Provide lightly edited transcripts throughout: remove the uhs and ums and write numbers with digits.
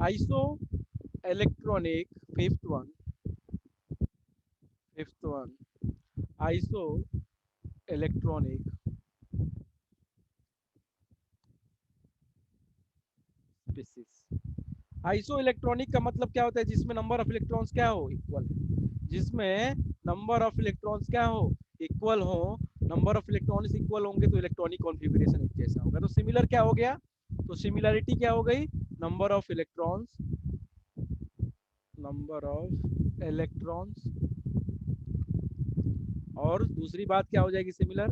Iso electronic, fifth one iso electronic species. Iso electronic का मतलब क्या होता है? जिसमें नंबर ऑफ इलेक्ट्रॉन्स क्या हो, इक्वल। जिसमें नंबर ऑफ इलेक्ट्रॉन्स क्या हो, इक्वल हो। नंबर ऑफ इलेक्ट्रॉन्स इक्वल होंगे तो इलेक्ट्रॉनिक कॉन्फ़िगरेशन एक जैसा होगा। तो सिमिलर क्या हो गया? तो सिमिलरिटी क्या हो गई? Number of electrons, number of electrons. और दूसरी बात क्या हो जाएगी similar?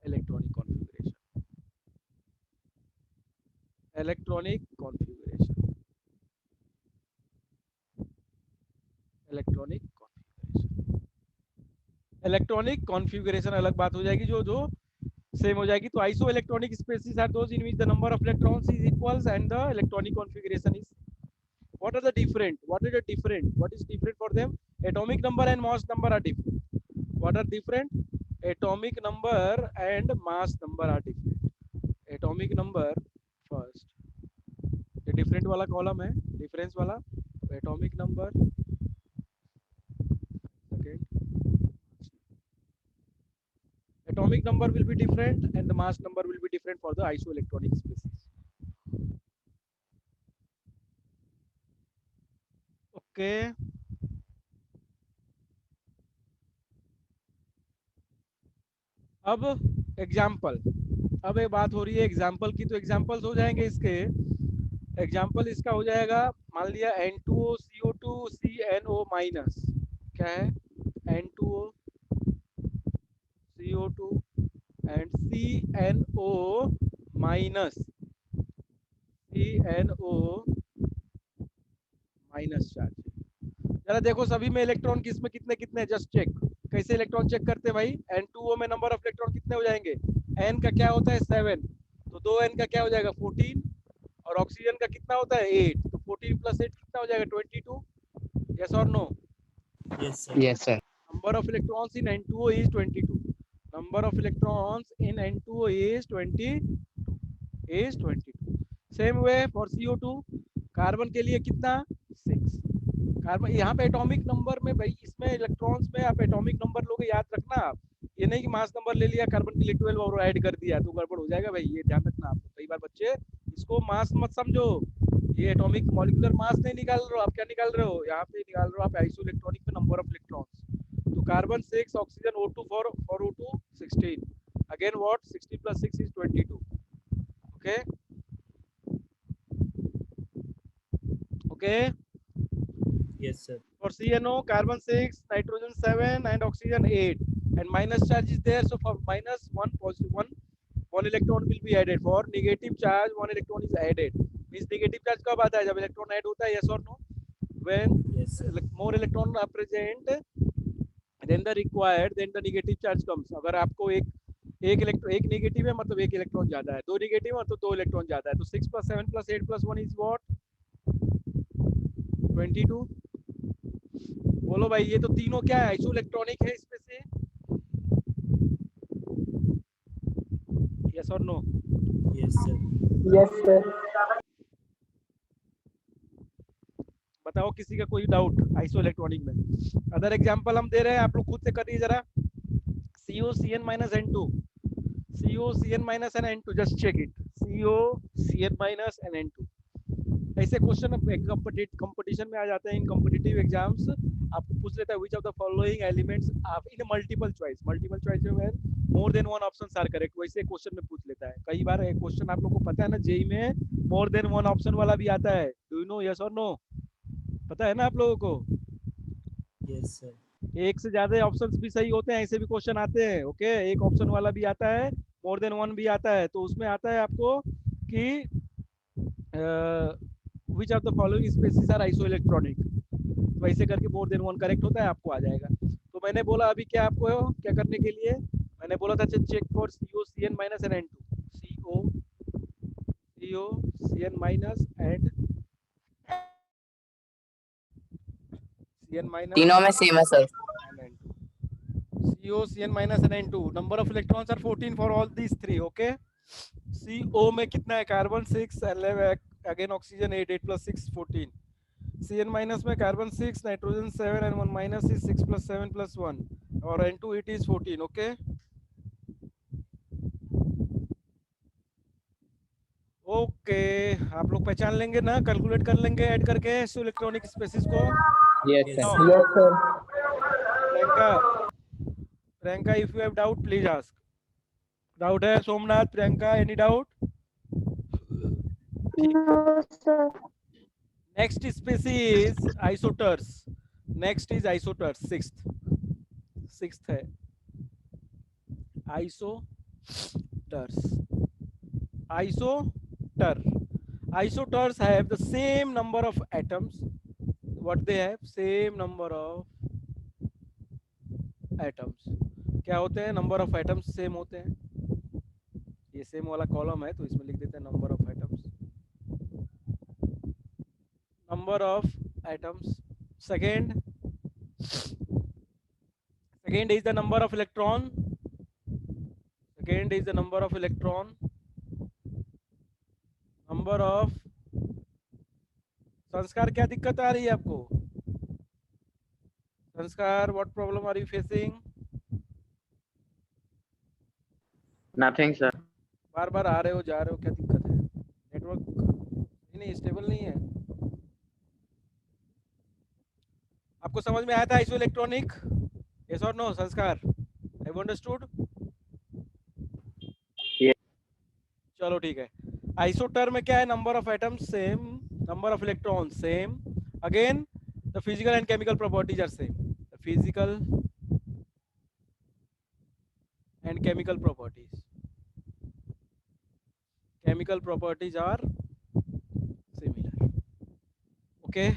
Electronic configuration, electronic configuration, electronic configuration. Electronic configuration अलग बात हो जाएगी, जो जो सेम हो जाएगी। तो isoelectronic species are those in which the number of electrons is equals and the electronic configuration is, what are the different, what is the different, what is different for them? Atomic number and mass number are different. What are different? Atomic number and mass number are different. Atomic number first, ये different वाला column है, difference वाला। Atomic number second, atomic number will be different and the mass number will be different for the isoelectronic species. Okay. अब example, अब एक बात हो रही है एग्जाम्पल की, तो एग्जाम्पल्स हो जाएंगे इसके। एग्जाम्पल इसका हो जाएगा, मान लिया N2O CO2 CNO माइनस, क्या है? N2O CO2 and CNO minus, CNO minus charge. जरा देखो सभी में इलेक्ट्रॉन किसमें कितने कितने, जस्ट चेक। कैसे इलेक्ट्रॉन चेक करते हैं भाई? N2O में नंबर ऑफ इलेक्ट्रॉन कितने हो जाएंगे? N का क्या होता है 7, तो 2 N का क्या हो जाएगा 14, और ऑक्सीजन का कितना होता है 8, तो 14 प्लस 8 कितना हो जाएगा 22। यस और no? Yes, sir. Yes, sir. Number of electrons in N2O is 22. Number of electrons in N2O is 22. Same way for CO2, carbon के लिए कितना 6। कार्बन यहाँ पे एटॉमिक नंबर में भाई, इसमें इलेक्ट्रॉन्स में आप एटॉमिक नंबर लोगे, याद रखना आप। ये नहीं कि मास नंबर ले लिया कार्बन के लिए 12 और ऐड कर दिया तो गड़बड़ हो जाएगा भाई, ये ध्यान रखना आप। कई बार बच्चे इसको मास मत समझो, ये एटॉमिक मॉलिक्यूलर मास नहीं निकाल रहे हो आप, क्या निकाल रहे हो यहाँ पे? निकाल रहे हो आप आइसो इलेक्ट्रॉनिक में नंबर ऑफ इलेक्ट्रॉन्स। तो carbon 6, oxygen O2 for O2 16, again what 16 plus 6 is 22. Okay, okay. Yes, sir. For CNO, carbon 6, nitrogen 7 and oxygen 8, and minus charge is there, so for minus 1 positive 1, one electron will be added. For negative charge 1 electron is added. Means negative charge कब आता है? जब electron add होता है, yes or no? When Yes, sir. more electron are present then the required, then the negative charge comes. अगर आपको एक electron, एक नेगेटिव है मतलब एक इलेक्ट्रॉन ज्यादा है, दो नेगेटिव है तो दो इलेक्ट्रॉन ज्यादा है। तो 6 plus 7 plus 8 plus 1 is what? 22। बोलो भाई, ये तो तीनों क्या है? आइसो इलेक्ट्रॉनिक है इसमें से, यस और no? Yes, sir. Yes, sir. बताओ किसी का कोई डाउट आइसो इलेक्ट्रॉनिक में? अदर एग्जांपल हम दे रहे हैं, आप लोग खुद से करिए जरा। COCN minus N2, COCN minus and N2, just check it, COCN minus and N2। ऐसे क्वेश्चन कंपटीशन में आ जाते हैं, इन कॉम्पिटिटिव एग्जाम्स आपको पूछ लेता है which of the following elements आप in multiple choice, multiple choice में more than one option are correct, वैसे क्वेश्चन में पूछ लेता है। कई बार एक क्वेश्चन आप लोग को पता है ना, जेई में मोर देन वन ऑप्शन वाला भी आता है। डू यू नो, यस और नो? पता है ना आप लोगों को? Yes, sir. एक से ज्यादा ऑप्शंस भी सही होते हैं, ऐसे भी क्वेश्चन आते हैं। ओके, एक ऑप्शन वाला भी आता है, मोर देन वन भी आता है। तो उसमें आता है आपको कि which of the following species are isoelectronic, वैसे करके मोर देन वन करेक्ट होता है, आपको आ जाएगा। तो मैंने बोला अभी क्या आपको क्या करने के लिए, मैंने बोला था check for COCN minus and N2, COCN minus and CN minus तीनों में सेम है sir. and N2, COCN minus and N2, number of electrons are 14 for all these three. Okay, CO में कितना है? Carbon 6, again oxygen 8, 8 plus 6 14, Cn minus में carbon 6, nitrogen 7 and 1 minus is 6 plus 7 plus 1 और N2 it is 14. Okay okay आप लोग पहचान लेंगे ना, कैलकुलेट कर लेंगे ऐड करके इलेक्ट्रॉनिक स्पेसिस को. Yes, Yes, sir. sir. Yes, sir. Priyanka, Priyanka if you have doubt please ask. Doubt है Somnath, Priyanka, any doubt? No, sir. Next species isosters. Next is isosters. Sixth है isosters. Isoter. Isoters have the same number of atoms. What they have? Same number of atoms. क्या होते हैं? Number of atoms same होते हैं. ये same वाला column है तो इसमें लिख देते हैं number of atoms. Number of atoms. Second is the number of electron. Second is the number of electron. Number of संस्कार. क्या दिक्कत आ रही है आपको? संस्कार, what problem are you facing? Nothing, sir. बार बार आ रहे हो जा रहे हो, क्या दिक्कत है? नेटवर्क नहीं स्टेबल नहीं है. आपको समझ में आया था आइसो इलेक्ट्रॉनिक? यस और नो संस्कार? Have understood? Yes. चलो ठीक है. आइसोटर में क्या है? Number of atoms same, number of electron same, again the physical and chemical properties are same. The physical and chemical properties are similar. Okay.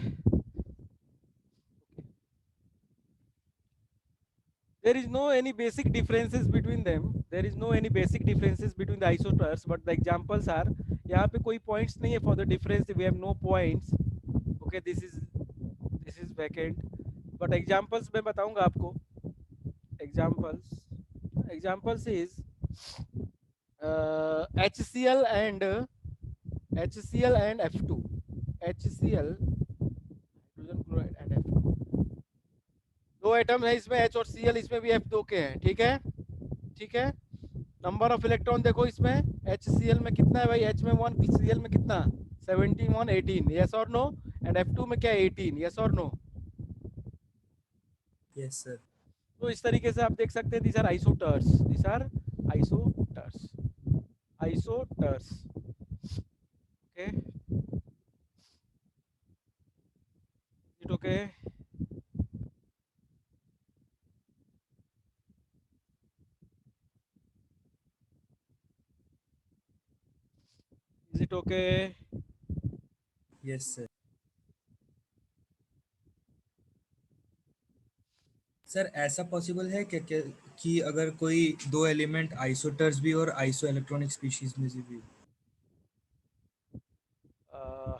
There is no any basic differences between them. There is no any basic differences between the isoters, but the examples are. यहाँ पे कोई points नहीं है for the difference. We have no points. Okay, this is vacant. But examples मैं बताऊंगा आपको. Examples is HCl and F2. HCl, hydrogen chloride and F2. दो atom है इसमें H और Cl, इसमें भी F2 के हैं. ठीक है, ठीक है. नंबर ऑफ इलेक्ट्रॉन देखो इसमें HCl में कितना है भाई? H में 1, Cl में कितना? 17, 1, 18. यस और नो? एंड F2 में क्या है? 18. यस और नो? Yes, sir. तो इस तरीके से आप देख सकते हैं. these are isoters. These are isoters. Isoters. Okay. Is it okay? Is it okay? Yes, sir. Sir ऐसा पॉसिबल है कि अगर कोई दो एलिमेंट आइसोटर्स भी और आइसो इलेक्ट्रॉनिक स्पीशीज में से भी?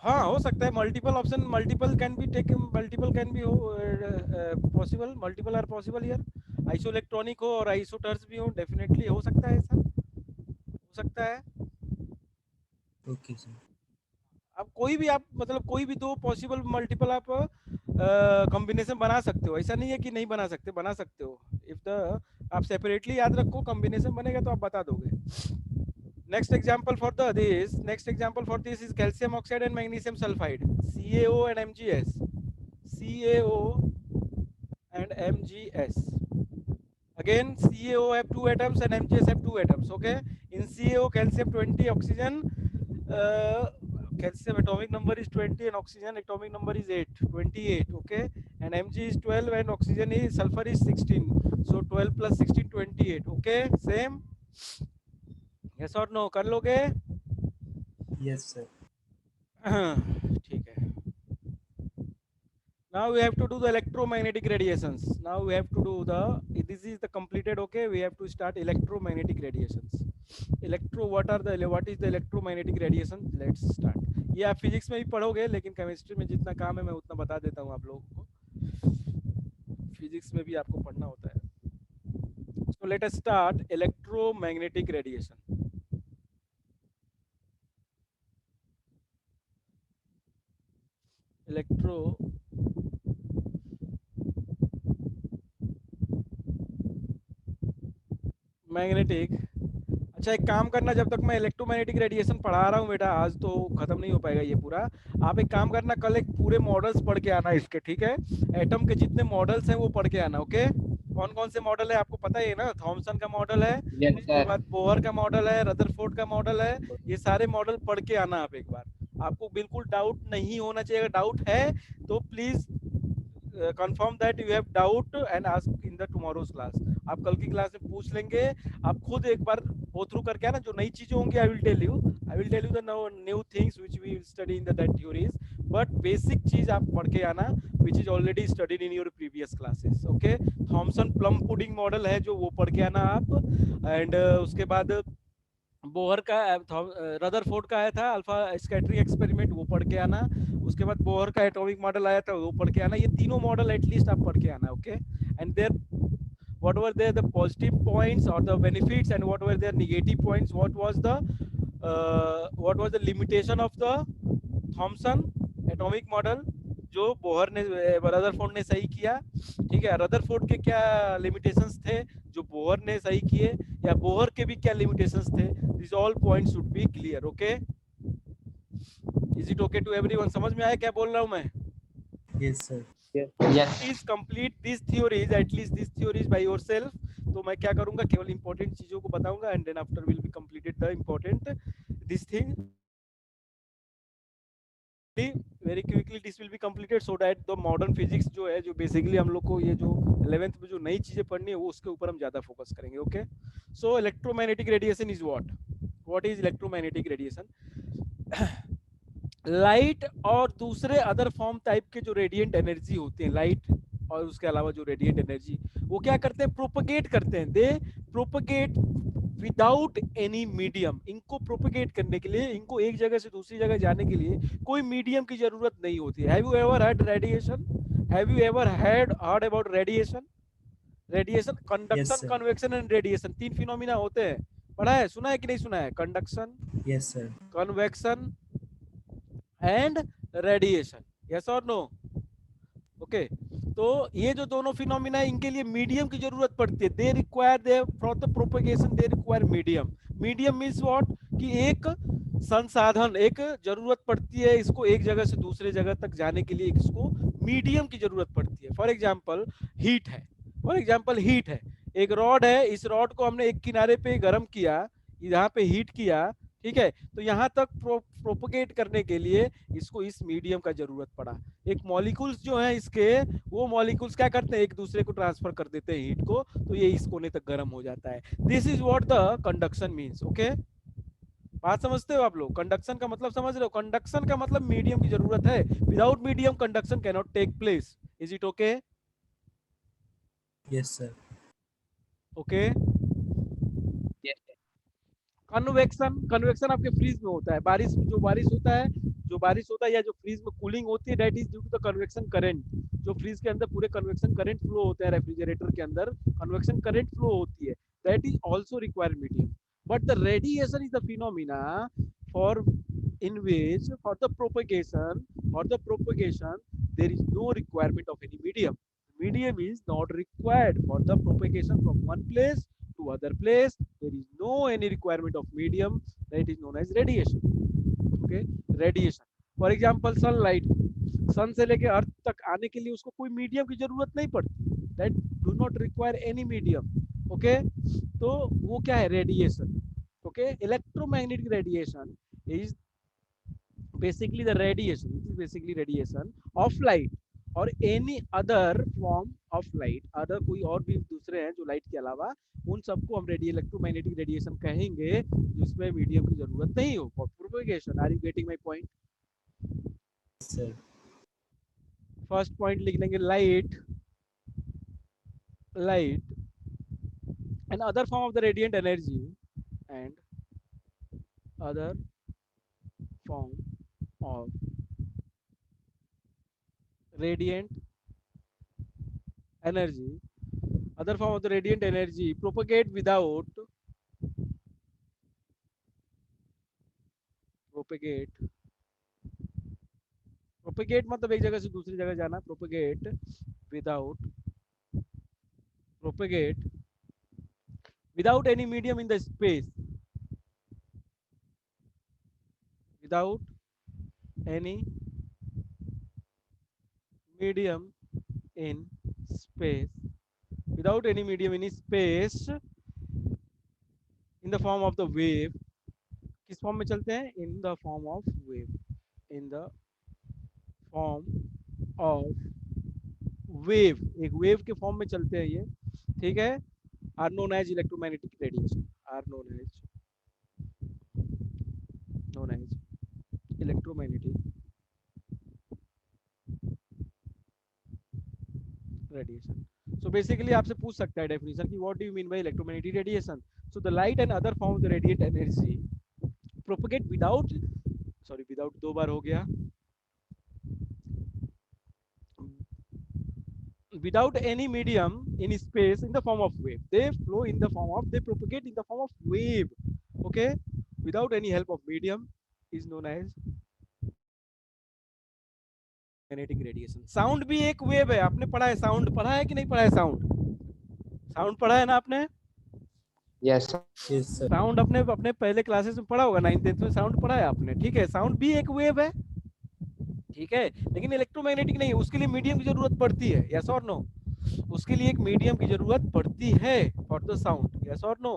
हाँ हो सकता है. Multiple option, multiple can be take, multiple can be possible. Multiple are possible here. Isoelectronic हो और आइसोटर्स भी हो, डेफिनेटली हो सकता है. ऐसा हो सकता है. Okay sir. अब कोई भी आप मतलब कोई भी दो पॉसिबल मल्टीपल आप कॉम्बिनेशन बना सकते हो. ऐसा नहीं है कि नहीं बना सकते, बना सकते हो. इफ द आप सेपरेटली याद रखो, कॉम्बिनेशन बनेगा तो आप बता दोगे. Next example for this is calcium oxide and magnesium sulfide, CaO and MgS. CaO and MgS. Again, CaO have 2 atoms and MgS have 2 atoms. Okay. In CaO, calcium 20, oxygen calcium atomic number is 20 and oxygen atomic number is 28. Okay. And Mg is 12 and oxygen is sulfur is 16. So 12 plus 16, 28. Okay. Same. Yes or no? कर लोगे? Yes, sir. ठीक है. Now we have to do the electromagnetic radiations. Now we have to do this is the completed. Okay, we have to start electromagnetic radiations. What is the electromagnetic radiation? Let's start. ये आप physics में भी पढ़ोगे, लेकिन chemistry में जितना काम है मैं उतना बता देता हूँ आप लोगों को. फिजिक्स में भी आपको पढ़ना होता है. So let us start electromagnetic radiation. Electro magnetic. अच्छा एक काम करना, जब तक मैं इलेक्ट्रोमैग्नेटिक रेडिएशन पढ़ा रहा हूँ बेटा, आज तो खत्म नहीं हो पाएगा ये पूरा, आप एक काम करना, कल एक पूरे मॉडल्स पढ़ के आना इसके, ठीक है? एटम के जितने मॉडल्स हैं वो पढ़ के आना, ओके? कौन कौन से मॉडल है आपको पता ही है ना? थॉमसन का मॉडल है, Yes, उसके sir. बाद बोहर का मॉडल है, रदरफोर्ड का मॉडल है, ये सारे मॉडल पढ़ के आना आप एक बार। आपको बिल्कुल डाउट नहीं होना चाहिए, अगर डाउट है तो please confirm that you have doubt and ask in the tomorrow's class। आप कल की क्लास में पूछ लेंगे, आप खुद एक बार गो थ्रू करके आना, जो नई चीजें होंगी I will tell you the new things which we will study in the that theories, but basic चीज आप पढ़ के आना which is already studied in your previous classes, okay? Thomson plum pudding model है जो, वो पढ़ के आना आप। एंड उसके बाद बोहर का रदरफोर्ड का आया था अल्फा स्कैटरिंग एक्सपेरिमेंट, वो पढ़ के आना। उसके बाद बोहर का एटॉमिक मॉडल आया था, वो पढ़ के आना। ये तीनों मॉडल एटलीस्ट आप पढ़ के आना, okay? And there what were there the positive points or the benefits, and what were their negative points, what was the limitation of the Thomson atomic model जो बोहर ने रदरफोर्ड ने सही किया, ठीक है? रदरफोर्ड के क्या लिमिटेशंस थे जो बोहर ने सही किए, या बोहर के भी क्या लिमिटेशंस थे? This all points should be clear, okay? Is it okay to everyone? समझ में आया क्या बोल रहा हूं मैं? Yes, sir. Yes. Please complete these theories, at least these theories by yourself। तो मैं क्या करूंगा, केवल इंपॉर्टेंट चीजों को बताऊंगा, and then after will be completed the important this thing very quickly, this will be completed so that the modern physics जो है, जो बेसिकली हम लोग को ये जो 11th में जो नई चीजें पढ़नी है वो उसके ऊपर हम ज्यादा फोकस करेंगे, okay? So electromagnetic radiation is what is electromagnetic radiation? Light और दूसरे अदर फॉर्म टाइप के जो रेडिएंट एनर्जी होते हैं, लाइट और उसके अलावा जो रेडिएंट एनर्जी, वो क्या करते हैं? प्रोपगेट करते हैं। दे प्रोपगेट विदाउट एनी मीडियम। इनको प्रोपगेट करने के लिए, इनको एक जगह से दूसरी जगह जाने के लिए कोई मीडियम की जरूरत नहीं होती है। Have you ever heard radiation? Have you ever heard about radiation? Radiation, Yes, conduction, sir. Convection and radiation, तीन फिनोमिना होते हैं। पढ़ा है, सुना है कि नहीं सुना है? Conduction, Yes, sir. Convection and radiation, yes और नो? ओके, तो ये जो दोनों फिनोमिना है, इनके लिए मीडियम की जरूरत पड़ती है। They require, they for the propagation they require medium. Medium means what? कि एक संसाधन, एक जरूरत पड़ती है इसको एक जगह से दूसरे जगह तक जाने के लिए, इसको मीडियम की जरूरत पड़ती है। फॉर एग्जांपल हीट है, हीट है, एक रॉड है, इस रॉड को हमने एक किनारे पे गर्म किया, यहाँ पे हीट किया, ठीक है? तो यहाँ तक प्रोपगेट करने के लिए इसको इस मीडियम का जरूरत पड़ा। एक मॉलिक्यूल्स जो है इसके, वो मॉलिक्यूल्स क्या करते हैं? एक दूसरे को ट्रांसफर कर देते हैं हीट को, तो ये इस कोने तक गर्म हो जाता है। This is what the conduction means, okay? बात समझते हो आप लोग? कंडक्शन का मतलब समझ रहे हो? कंडक्शन का मतलब मीडियम की जरूरत है। Without medium conduction can not take place. Is it okay? Yes, sir. Okay. Yes. Convection, convection आपके फ्रीज में होता है। बारिश, जो बारिश होता है, या जो फ्रीज में कूलिंग होती है, that is due to the convection current. जो फ्रीज के अंदर पूरे कन्वेक्शन करंट फ्लो होते हैं, रेफ्रिजरेटर के अंदर कन्वेक्शन करंट फ्लो होती है, that is also require medium. But the radiation is the phenomena for in which for the propagation there is no requirement of any medium. Medium is not required for the propagation from one place to other place. There is no any requirement of medium, that is known as radiation, okay? Radiation, for example sunlight, सन से लेके अर्थ तक आने के लिए उसको कोई medium की जरूरत नहीं पड़ती, that do not require any medium, okay? तो वो क्या है? Radiation, okay? Electromagnetic radiation is basically the radiation, it is basically radiation of light or any other form of light, other कोई और भी दूसरे हैं जो लाइट के अलावा, उन सबको हम इलेक्ट्रोमैग्नेटिक रेडिएशन कहेंगे, जिसमें मीडियम की जरूरत नहीं हो for propagation. Are you getting my point? Yes, sir. First point लिख लेंगे, light and other form of the radiant energy, and other form of radiant energy, other form of the radiant energy propagate without propagate मतलब एक जगह से दूसरी जगह जाना, propagate without any medium in the space, without any medium in space, without any medium in space, in the form of the wave. किस form में चलते हैं? in the form of wave, in the form of wave, एक wave के form में चलते हैं ये, ठीक है। Are known as electromagnetic radiation, are known as electromagnetic radiation. So basically आपसे पूछ सकता है डेफिनेशन कि what do you mean by electromagnetic radiation? So the light and other forms of the radiant energy propagate without, sorry without दो बार हो गया, without any medium in space in the form of wave. They flow in the form of, they propagate in the form of wave. Okay, without any help of medium is known as magnetic radiation. Sound भी एक wave है, आपने पढ़ा है, sound पढ़ा है कि नहीं पढ़ा है? साउंड पढ़ा है ना आपने? Yes, sir. Yes, sir. Sound अपने अपने पहले क्लासेस में पढ़ा होगा, 9th 10th में साउंड पढ़ा है आपने, ठीक है। साउंड भी एक वेव है, ठीक है, लेकिन इलेक्ट्रोमैग्नेटिक नहीं है, उसके लिए मीडियम की जरूरत पड़ती है, यस और नो? उसके लिए एक मीडियम की जरूरत पड़ती है फॉर द साउंड, यस और नो?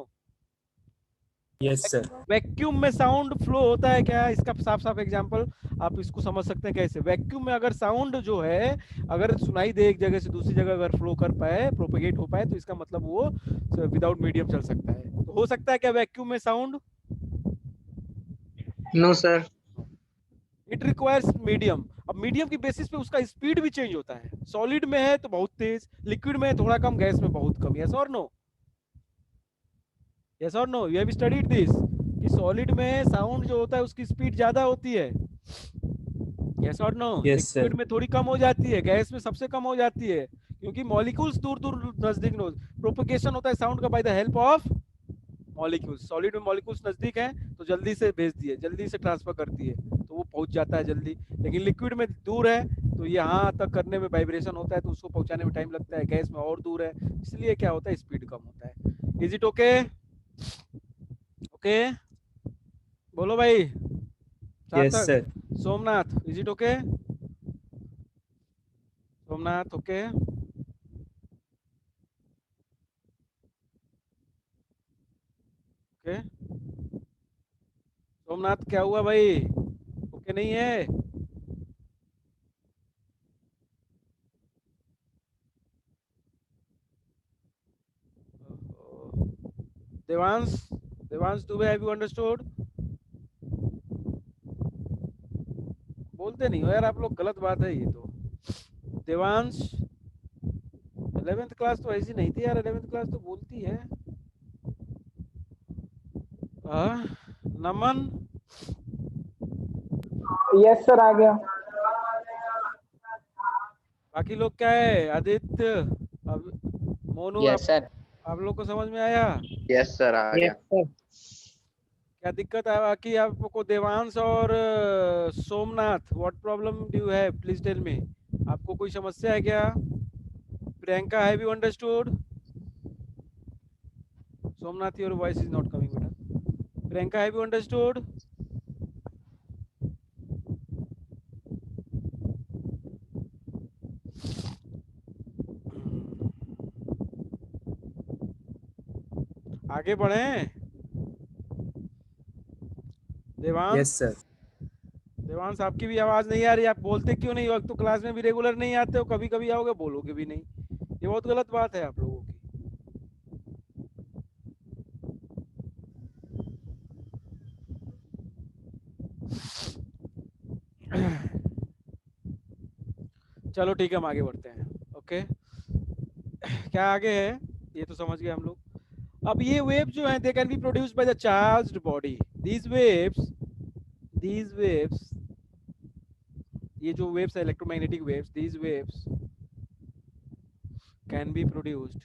Yes, sir. वैक्यूम में साउंड फ्लो होता है क्या? इसका साफ साफ एग्जांपल आप इसको समझ सकते हैं कैसे। वैक्यूम में अगर साउंड जो है अगर सुनाई दे एक जगह से दूसरी जगह अगर फ्लो कर पाए, प्रोपेगेट हो पाए, तो इसका मतलब वो विदाउट मीडियम चल सकता है। तो हो सकता है क्या वैक्यूम में sound? No, sir. It requires medium. अब मीडियम की बेसिस पे उसका स्पीड भी चेंज होता है, सॉलिड में है तो बहुत तेज, लिक्विड में है थोड़ा कम, गैस में बहुत कम, यस और नो? यस और no? You have studied this कि सॉलिड में साउंड जो होता है उसकी स्पीड ज्यादा होती है, यस और नो? Yes, sir. लिक्विड में थोड़ी कम हो जाती है, गैस में सबसे कम हो जाती है, क्योंकि मॉलिक्यूल्स दूर दूर नजदीक प्रोपेगेशन होता है साउंड का by the help of molecules. Solid में मॉलिक्यूल्स नजदीक हैं तो जल्दी से भेज दिए, जल्दी से ट्रांसफर करती है, तो वो पहुंच जाता है जल्दी। लेकिन लिक्विड में दूर है तो यहाँ तक करने में वाइब्रेशन होता है, तो उसको पहुंचाने में टाइम लगता है, गैस में और दूर है, इसलिए क्या होता है, स्पीड कम होता है। Is it okay? ओके बोलो भाई। Yes, सार्थक, sir. Somnath, is it okay? Somnath okay? Okay Somnath, क्या हुआ भाई, ओके नहीं है? Devansh, Devansh Dubey, have you understood? बोलते नहीं हो यार आप लोग, गलत बात है ये तो। देवांश, 11th क्लास तो ऐसी नहीं थी यार, 11th क्लास तो बोलती है। नमन, यस सर, आ गया। बाकी लोग क्या है? आदित्य, अब मोनू, Yes, sir. आप लोग को समझ में आया? Yes, sir. आ गया. Yes sir. क्या दिक्कत है बाकी आपको? देवांश और Somnath, what problem do you have, please tell me. आपको कोई समस्या है क्या? Priyanka, have you understood? Somnath, your voice is not coming बेटा। Priyanka, have you understood? आगे बढ़े। Devansh, Yes, sir. देवांश आपकी भी आवाज नहीं आ रही, आप बोलते क्यों नहीं हो? तो क्लास में भी रेगुलर नहीं आते हो, कभी कभी आओगे बोलोगे भी नहीं, ये बहुत गलत बात है आप लोगों की। चलो ठीक है, हम आगे बढ़ते हैं। ओके, क्या आगे है ये तो समझ गए हम लोग। अब ये वेव जो है, they can be produced by the charged body. These waves, ये जो वेव्स है electromagnetic waves, these waves can be produced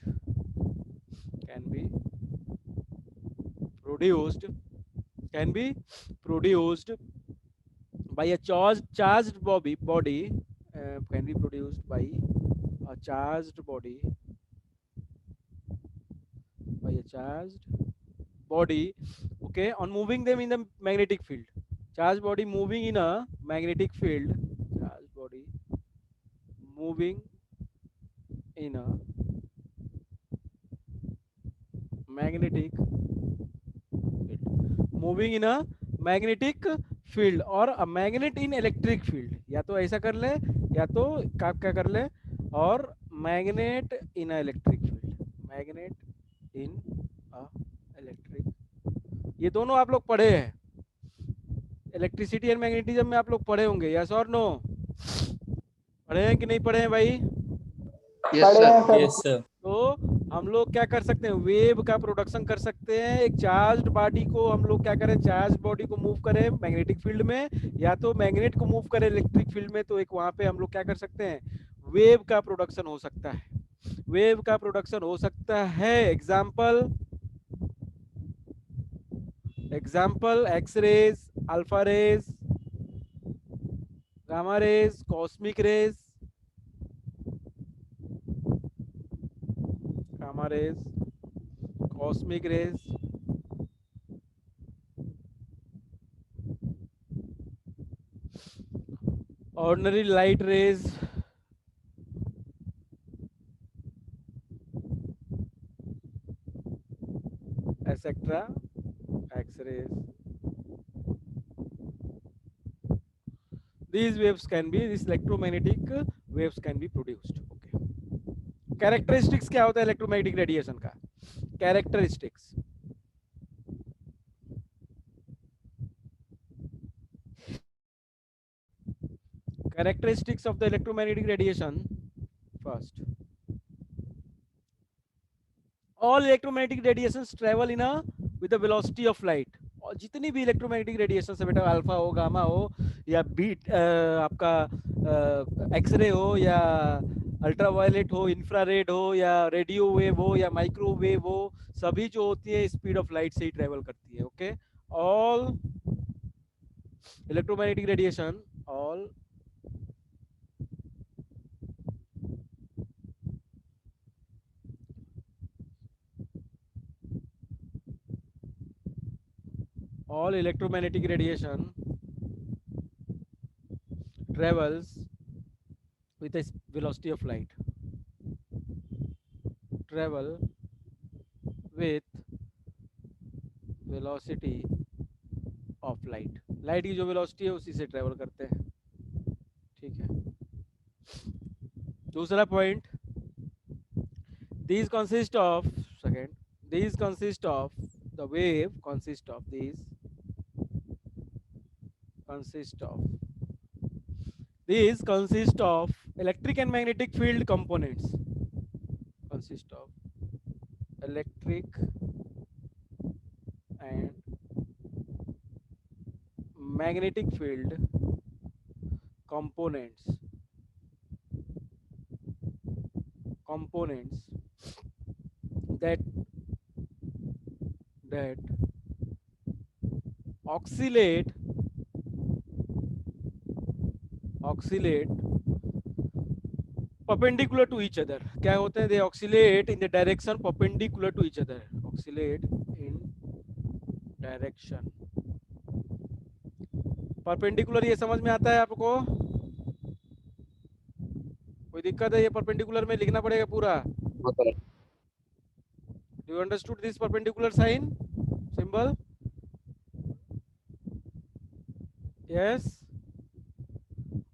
can be produced by a charged body can be produced by a charged body okay, on moving them in the magnetic field. Charged body moving in a magnetic field. Charged body moving in a magnetic field. Moving in a magnetic field और a magnet in electric field. या तो ऐसा कर ले या तो क्या कर ले, और magnet in a electric field. Magnet in a electric. ये दोनों आप लोग पढ़े हैं, इलेक्ट्रिसिटी एंड मैग्नेटिज्म में आप लोग पढ़े होंगे, यस और नो? पढ़े हैं कि नहीं पढ़े हैं भाई? Yes, sir. Yes sir. तो हम लोग क्या कर सकते हैं, वेव का प्रोडक्शन कर सकते हैं। एक चार्ज्ड बॉडी को हम लोग क्या करें, चार्ज बॉडी को मूव करें मैग्नेटिक फील्ड में, या तो मैग्नेट को मूव करें इलेक्ट्रिक फील्ड में, तो एक वहां पे हम लोग क्या कर सकते हैं, वेव का प्रोडक्शन हो सकता है। वेव का प्रोडक्शन हो सकता है। Example X rays, alpha rays, gamma rays, cosmic rays, gamma rays, cosmic rays, ordinary light rays, etcetera, X-rays. These electromagnetic waves can be produced. Okay. Characteristics क्या होता है electromagnetic radiation का? Characteristics. Characteristics of the electromagnetic radiation. First, all electromagnetic radiations travel in a with the velocity of light. और जितनी भी electromagnetic radiation है बेटा, alpha हो, गामा हो, या बीट आपका एक्सरे हो, या अल्ट्रावायलेट हो, इंफ्रारेड हो, या रेडियो वेव हो, या माइक्रोवेव हो, सभी जो होती है स्पीड ऑफ लाइट से ही ट्रेवल करती है। Okay, all electromagnetic radiation, all electromagnetic radiation travels with a velocity of light. Travel with velocity of light. Light की जो वेलोसिटी है उसी से ट्रेवल करते हैं। ठीक है। दूसरा point, these consist of the wave consist of electric and magnetic field components. Consist of electric and magnetic field components that oscillate perpendicular to each other. क्या होते हैं? They oscillate in the direction perpendicular to each other. Oscillate in direction perpendicular. ये समझ में आता है आपको? कोई दिक्कत है? ये perpendicular में लिखना पड़ेगा पूरा। Do you understood this perpendicular sign symbol? Yes.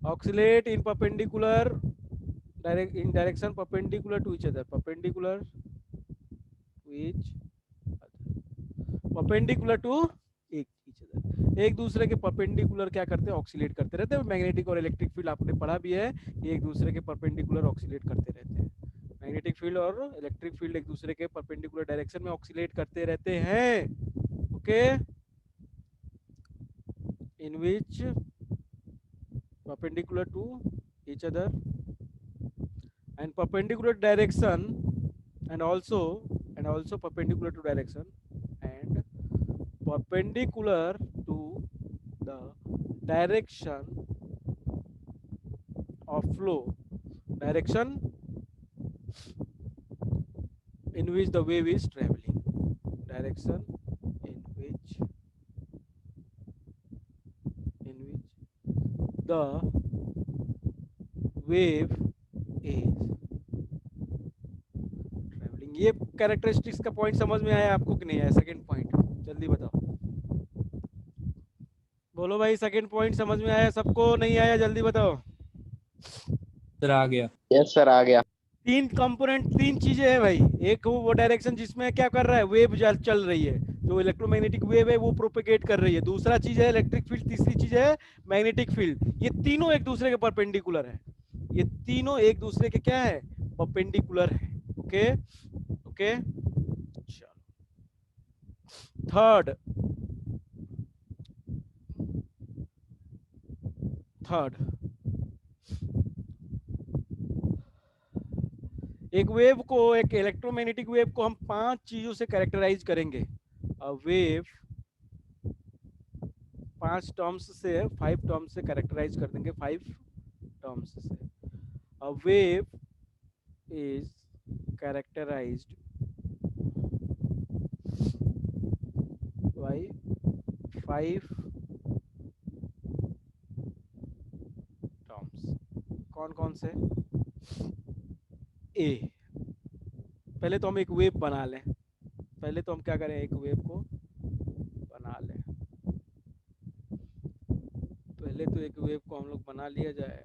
Oscillate in perpendicular in direction perpendicular to each other. Perpendicular to each other. एक दूसरे के परपेंडिकुलर क्या करते हैं? ऑक्सीलेट करते रहते हैं। मैग्नेटिक और इलेक्ट्रिक फील्ड आपने पढ़ा भी है, ये एक दूसरे के परपेंडिकुलर ऑक्सीलेट करते रहते हैं। मैग्नेटिक फील्ड और इलेक्ट्रिक फील्ड एक दूसरे के परपेंडिकुलर डायरेक्शन में ऑक्सीलेट करते रहते हैं। Okay, in which perpendicular to each other and perpendicular direction and also perpendicular to direction and perpendicular to the direction of flow, direction in which the wave is traveling, direction in which the wave is travelling. ये characteristics का point समझ में आया आपको कि नहीं आया? Second point जल्दी बताओ, बोलो भाई, सेकंड पॉइंट समझ में आया सबको? नहीं आया? जल्दी बताओ। सर आ गया। यस सर आ गया। तीन कंपोनेंट, तीन चीजें हैं भाई। एक वो डायरेक्शन जिसमें क्या कर रहा है, वेव चल रही है, जो इलेक्ट्रोमैग्नेटिक वेव है वो प्रोपेगेट कर रही है। दूसरा चीज है इलेक्ट्रिक फील्ड, तीसरी चीज है मैग्नेटिक फील्ड। ये तीनों एक दूसरे के परपेंडिकुलर है, ये तीनों एक दूसरे के क्या है, परपेंडिकुलर है। ओके ओके, चलो थर्ड एक वेव को, एक इलेक्ट्रोमैग्नेटिक वेव को हम पांच चीजों से कैरेक्टराइज करेंगे। अ वेव पांच टर्म्स से, 5 टर्म्स से कैरेक्टराइज कर देंगे, 5 टर्म्स से। A wave is characterized by 5 terms. कौन कौन से? ए, पहले तो हम एक वेव बना लें, पहले तो हम क्या करें, एक वेव को बना लें। पहले तो एक वेव को हम लोग बना लिया जाए।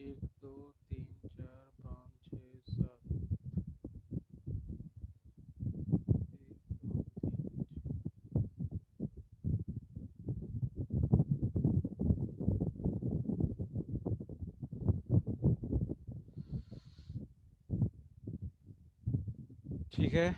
एक दो तीन चार पाँच छः सात, ठीक है।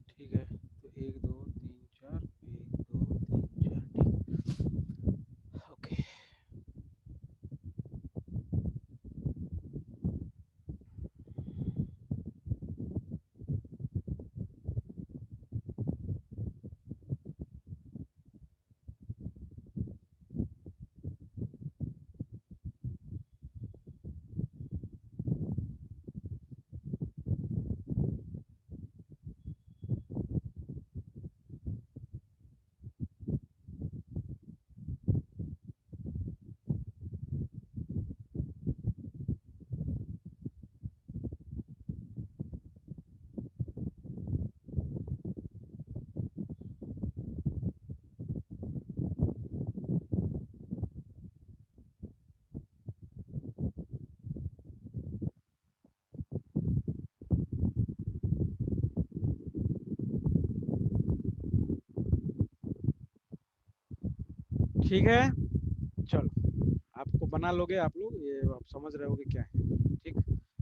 ठीक है, तो एक दो तीन चार, एक दो तीन चार, ठीक। ओके, ठीक है, चलो आपको बना लोगे आप लोग, ये आप समझ रहे होगे क्या है। ठीक,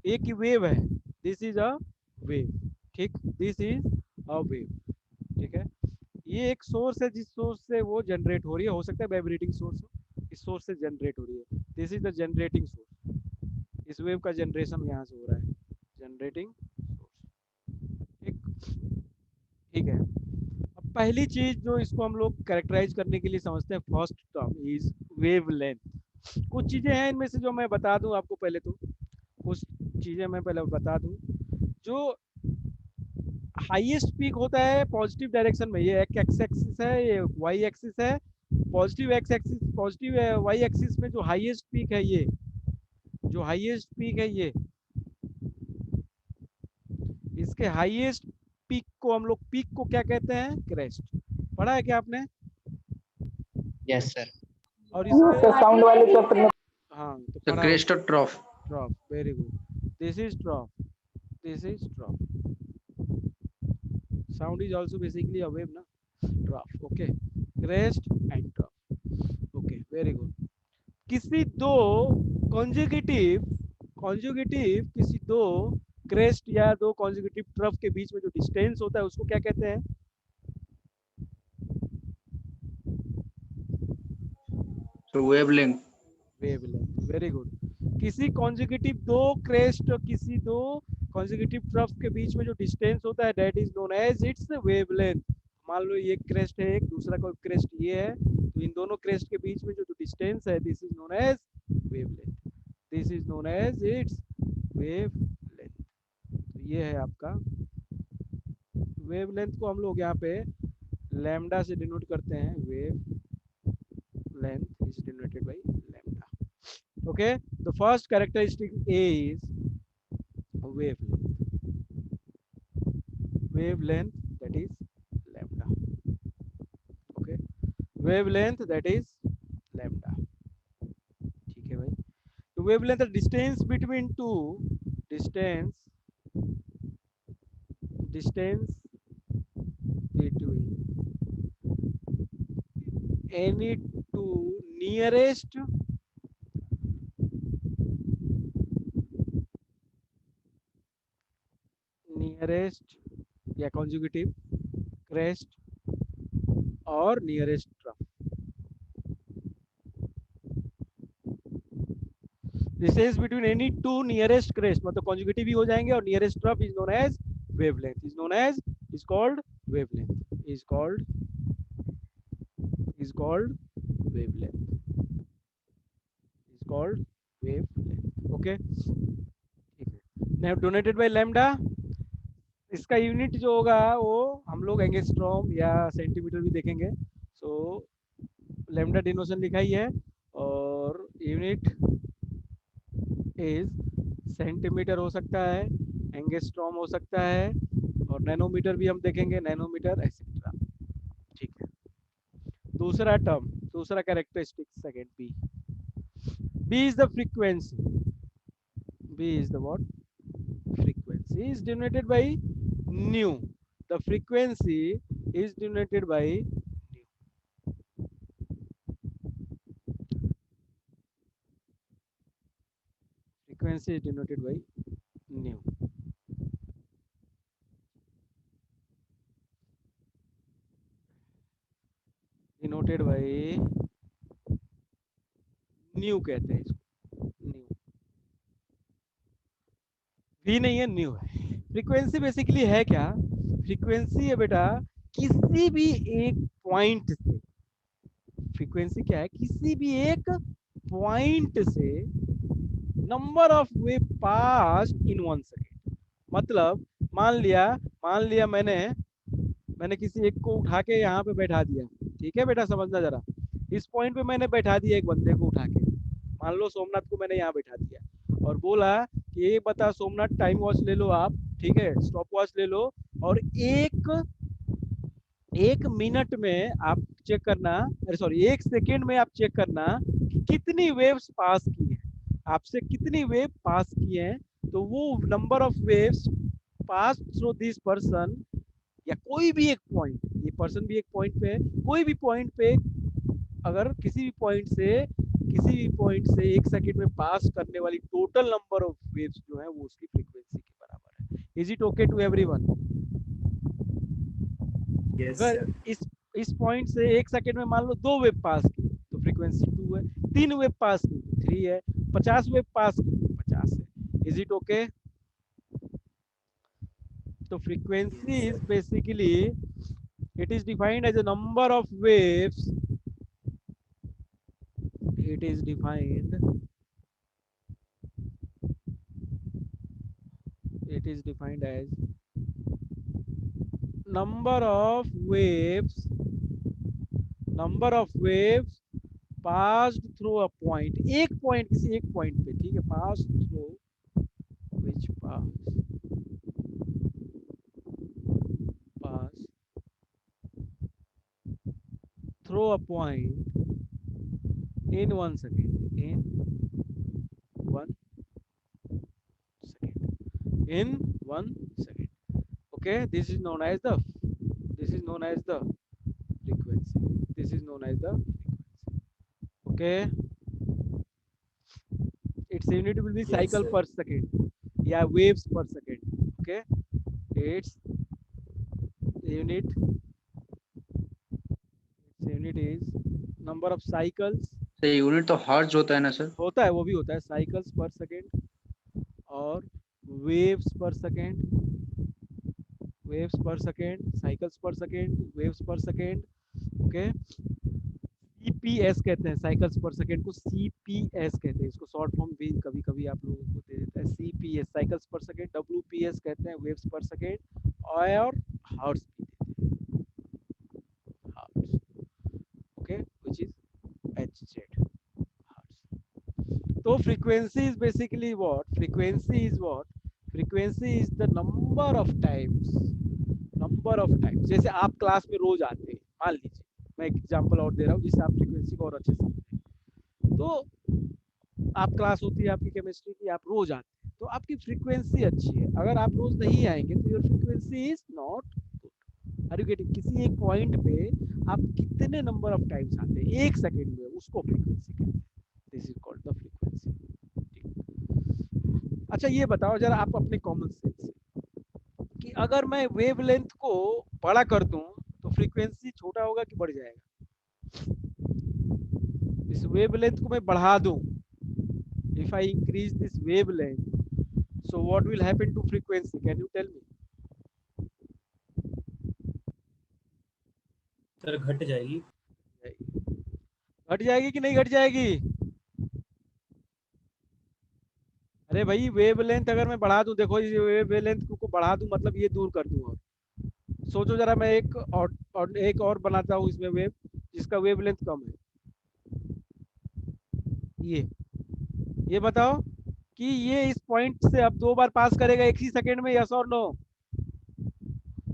एक ही वेव है, दिस इज अ वेव। ठीक, दिस इज अ वेव। ठीक है, ये एक सोर्स है, जिस सोर्स से वो जनरेट हो रही है, हो सकता है वाइब्रेटिंग सोर्स हो, इस सोर्स से जनरेट हो रही है। This is the generating source, इस वेव का जनरेशन यहाँ से हो रहा है, जनरेटिंग सोर्स। ठीक, ठीक है। अब पहली चीज जो इसको हम लोग कैरेक्टराइज करने के लिए समझते हैं, first term is wave length. कुछ चीजें हैं इनमें से जो मैं बता दूं आपको, पहले तो कुछ चीजें मैं पहले बता दूं। जो हाईएस्ट पीक होता है पॉजिटिव डायरेक्शन में, ये एक्स एक्सिस है, ये वाई एक्सिस है। Positive X axis, positive Y axis में जो हाईएस्ट पीक है, ये जो हाईएस्ट पीक है, ये इसके हाईएस्ट पीक को हम लोग, पीक को क्या कहते हैं? क्रेस्ट। पढ़ा है क्या आपने? Yes sir. और ये इसमें तो साउंड वाले चैप्टर में हाँ तो द पढ़ा क्रेस्ट होगा। और trough. Trough, very good. This is trough, this is trough. Sound is also basically a wave ना, trough. Okay, crest and trough. Okay, very good. किसी दो कॉन्जिक्यूटिव किसी दो क्रेस्ट या दो कॉन्जिक्यूटिव ट्रफ के बीच में जो डिस्टेंस होता है उसको क्या कहते हैं? तो वेवलेंथ। Wavelength, very good. किसी कॉन्जिक्यूटिव दो क्रेस्ट और किसी दो कॉन्जिक्यूटिव ट्रफ के बीच में जो डिस्टेंस होता है that is known as its wavelength. मान लो ये क्रेस्ट है, एक दूसरा कोई क्रेस्ट ये है, तो इन दोनों क्रेस्ट के बीच में जो डिस्टेंस है this is known as wavelength, this is known as its wavelength. तो ये है आपका वेवलेंथ को हम लोग यहाँ पे लैम्डा से डिनोट करते हैं। Wave length is denoted by lambda. Okay, the first characteristic is wavelength that is lambda. Okay, wavelength that is lambda. ठीक है भाई। तो wavelength the distance between two distance between any two nearest या consecutive crest और nearest trough। Distance between any two nearest crest, मतलब consecutive भी हो जाएंगे, और nearest trough is known as wavelength, is known as, is called wavelength, is called wavelength, is called wavelength। Okay, ठीक है। Now donated by lambda, इसका unit जो होगा वो हम लोग एंगस्ट्रॉम या सेंटीमीटर भी देखेंगे। सो लैम्डा डिनोशन लिखा ही है, और यूनिट इज सेंटीमीटर हो सकता है, एंगस्ट्रॉम हो सकता है, और नैनोमीटर भी हम देखेंगे, नैनोमीटर एक्सेट्रा। ठीक है। दूसरा टर्म, दूसरा characteristic, second B. B is the frequency, B is the what? frequency is denoted by nu. The frequency is denoted by nu. Frequency is denoted by nu. Denoted by nu कहते हैं इसको, nu। v नहीं है, nu है। Frequency basically है क्या? Frequency है बेटा किसी भी एक पॉइंट से, फ्रीक्वेंसी क्या है? किसी भी एक पॉइंट से number of wave pass in 1 second. मतलब मान लिया मैंने किसी एक को उठा के यहाँ पे बैठा दिया। ठीक है बेटा, समझना जरा। इस पॉइंट पे मैंने बैठा दिया एक बंदे को उठा के, मान लो सोमनाथ को मैंने यहाँ बैठा दिया और बोला कि ये बता सोमनाथ, टाइम वॉच ले लो आप, ठीक है, स्टॉप वॉच ले लो, और एक मिनट में आप चेक करना, अरे सॉरी, 1 सेकेंड में आप चेक करना कि कितनी वेव्स पास की है, आपसे कितनी वेव पास की है। तो वो number of waves pass through this person, या कोई भी एक पॉइंट, ये पर्सन भी एक पॉइंट पे है, कोई भी पॉइंट पे अगर किसी भी पॉइंट से 1 सेकेंड में पास करने वाली टोटल नंबर ऑफ वेव्स जो है वो उसकी फ्रीक्वेंसी के बराबर है। Is it okay to everyone? Yes अगर सर। इस पॉइंट से 1 सेकेंड में मान लो 2 वेव पास की तो फ्रीक्वेंसी 2 है, 3 वेव पास की 3 है, 50 वेव पास की 50 है। Is it okay? तो frequency is basically, it is defined as a number of waves it is defined as number of waves passed through a point, एक पॉइंट किसी एक पॉइंट पे, ठीक है, pass through which pass through a point in 1 second, in 1 second. Okay, this is known as the frequency. This is known as the frequency. Okay, its unit will be Yes, cycle sir. per second, yeah, waves per second. Okay, its unit is number of cycles, तो unit तो hertz होता है ना sir? होता है, वो भी होता है, cycles per second और waves per second, cycles per second, waves per second. Okay, CPS कहते हैं, साइकिल्स पर सेकंड को CPS कहते हैं, इसको शॉर्ट फॉर्म भी कभी कभी आप लोगों को दे देता है, CPS साइकिल्स पर सेकंड, WPS कहते हैं, वेव्स पर सेकंड, और हर्ट्ज भी देते हैं, hertz, okay, which is HZ, hertz. तो frequency is basically what, frequency is the number of times, जैसे आप क्लास में रोज आते हैं, मान लीजिए मैं एक एग्जांपल और दे रहा हूँ जिससे आप फ्रीक्वेंसी को और अच्छे से समझें. तो आप क्लास होती है आपकी केमिस्ट्री की, आप रोज आते हैं, तो आपकी फ्रीक्वेंसी अच्छी है. अगर आप रोज नहीं आएंगे तो your frequency is not good. Are you getting? किसी एक पॉइंट पे आप कितने नंबर ऑफ टाइम्स आते हैं एक सेकंड में, उसको फ्रीक्वेंसी कहते हैं. This is called the frequency. अच्छा ये बताओ जरा आप अपने कॉमन सेंस से कि अगर मैं वेवलेंथ को बड़ा कर दूं तो फ्रीक्वेंसी छोटा होगा कि बढ़ जाएगा? इस वेवलेंथ को मैं बढ़ा दूं, if I increase this wavelength, so what will happen to frequency? Can you tell me? Sir घट जाएगी. घट जाएगी कि नहीं घट जाएगी? अरे भाई वेवलेंथ अगर मैं बढ़ा दूं, देखो ये वेवलेंथ को बढ़ा दूं मतलब ये दूर कर दूं. और सोचो जरा, मैं एक और बनाता हूँ इसमें वेव जिसका वेवलेंथ कम है. ये बताओ कि ये इस पॉइंट से अब 2 बार पास करेगा एक ही सेकंड में, यस और नो?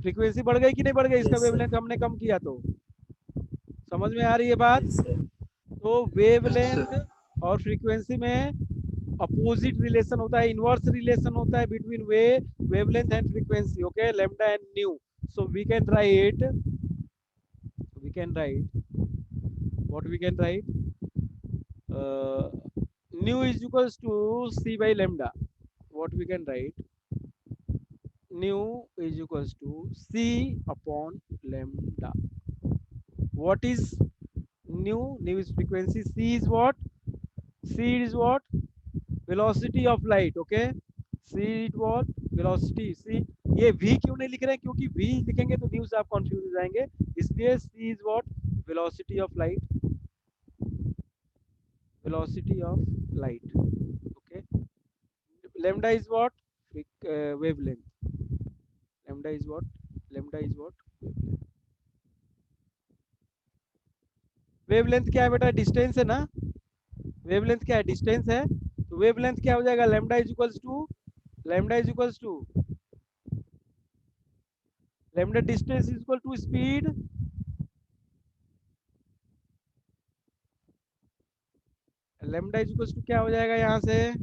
फ्रीक्वेंसी बढ़ गई कि नहीं बढ़ गई? इसका Yes, sir. वेवलेंथ हमने कम किया तो. समझ में आ रही है बात? Yes, sir. तो वेवलेंथ और फ्रीक्वेंसी में अपोजिट रिलेशन होता है, इनवर्स रिलेशन होता है between wavelength and frequency. Okay, lambda and nu. So we can write what we can write, nu is equals to c by lambda. What we can write, nu is equals to c upon lambda. What is nu? Nu is frequency, c is what? C is what? Velocity of light. Okay, c is what? Velocity. c, ये v क्यों नहीं लिख रहे हैं? क्योंकि v लिखेंगे तो nu से आप कंफ्यूज हो जाएंगे, इसलिए c is what? Velocity of light. Velocity of light. Okay, lambda is what? Wavelength. Lambda is what? Wavelength क्या है बेटा? डिस्टेंस है ना. वेवलेंथ क्या है? डिस्टेंस है. तो वेवलेंथ क्या हो जाएगा? Lambda is equals to lambda distance is equal to speed. Lambda is equals to क्या हो जाएगा यहाँ से?